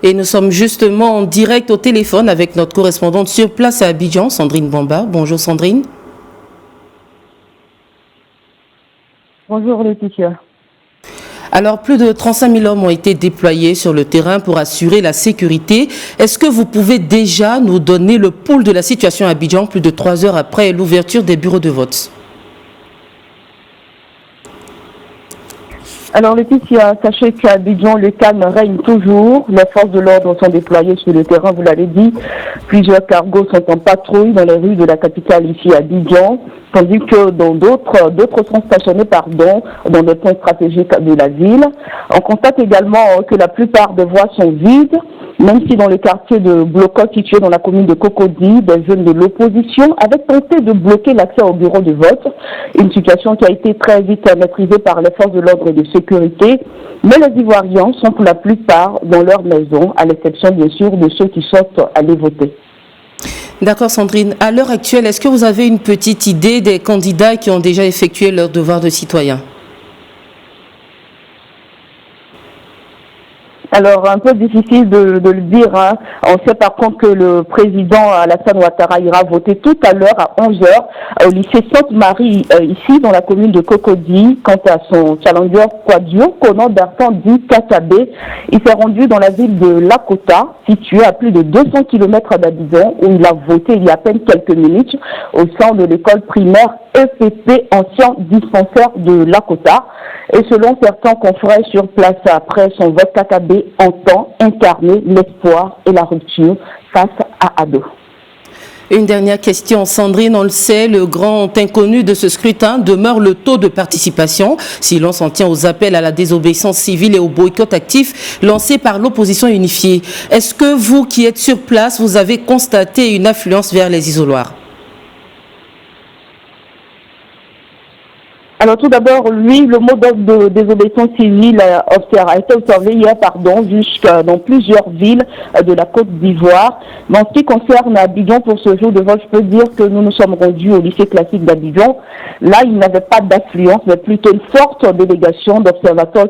Et nous sommes justement en direct au téléphone avec notre correspondante sur place à Abidjan, Sandrine Bamba. Bonjour Sandrine. Bonjour Laetitia. Alors, plus de 35 000 hommes ont été déployés sur le terrain pour assurer la sécurité. Est-ce que vous pouvez déjà nous donner le pouls de la situation à Abidjan plus de 3 heures après l'ouverture des bureaux de vote? Alors Laetitia, sachez qu'à Abidjan, le calme règne toujours. Les forces de l'ordre sont déployées sur le terrain, vous l'avez dit. Plusieurs cargos sont en patrouille dans les rues de la capitale ici à Abidjan, tandis que dans d'autres sont stationnés dans des points stratégiques de la ville. On constate également que la plupart des voies sont vides, même si dans le quartier de Blocot, situé dans la commune de Cocody, des jeunes de l'opposition avaient tenté de bloquer l'accès au bureau de vote. Une situation qui a été très vite maîtrisée par les forces de l'ordre et de sécurité. Mais les Ivoiriens sont pour la plupart dans leur maison, à l'exception bien sûr de ceux qui sortent aller voter. D'accord Sandrine. À l'heure actuelle, est-ce que vous avez une petite idée des candidats qui ont déjà effectué leur devoir de citoyen? Alors, un peu difficile de le dire. Hein. On sait par contre que le président Alassane Ouattara ira voter tout à l'heure à 11h au lycée Sainte-Marie, ici dans la commune de Cocody. Quant à son challenger Kouadio, Konan Bertrand dit Katabe, il s'est rendu dans la ville de Lakota, située à plus de 200 km d'Abidjan, où il a voté il y a à peine quelques minutes au sein de l'école primaire EPP, ancien dispensaire de Lakota. Et selon certains confrères sur place après son vote, Katabe entend incarner l'espoir et la rupture face à Ado. Une dernière question, Sandrine, on le sait, le grand inconnu de ce scrutin demeure le taux de participation. Si l'on s'en tient aux appels à la désobéissance civile et au boycott actif lancés par l'opposition unifiée, est-ce que vous qui êtes sur place, vous avez constaté une affluence vers les isoloirs? Alors tout d'abord, le mot d'ordre de désobéissance civile a été observé hier, jusqu'à dans plusieurs villes de la Côte d'Ivoire. Mais en ce qui concerne Abidjan, pour ce jour de vote, je peux dire que nous nous sommes rendus au lycée classique d'Abidjan. Là, il n'y avait pas d'affluence, mais plutôt une forte délégation d'observateurs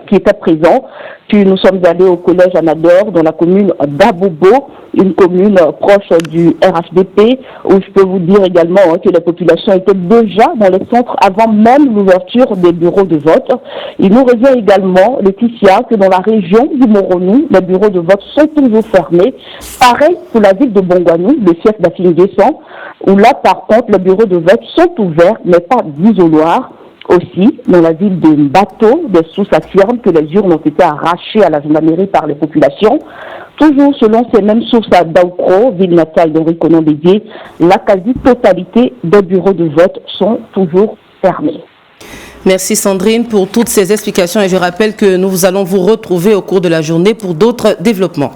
qui étaient présents. Puis nous sommes allés au collège Anador, dans la commune d'Abobo, une commune proche du RHDP, où je peux vous dire également que la population était déjà dans les centres avant même l'ouverture des bureaux de vote. Il nous revient également, Laetitia, que dans la région du Moronou, les bureaux de vote sont toujours fermés. Pareil pour la ville de Bongwanou, le siège d'Afine-Guesson, où là, par contre, les bureaux de vote sont ouverts, mais pas d'isoloir. Aussi, dans la ville de Mbato, des sources affirment que les urnes ont été arrachées à la gendarmerie par les populations. Toujours selon ces mêmes sources à Daoukro, ville natale d'Henri Konan Bédié, la quasi-totalité des bureaux de vote sont toujours fermés. Merci Sandrine pour toutes ces explications et je rappelle que nous allons vous retrouver au cours de la journée pour d'autres développements.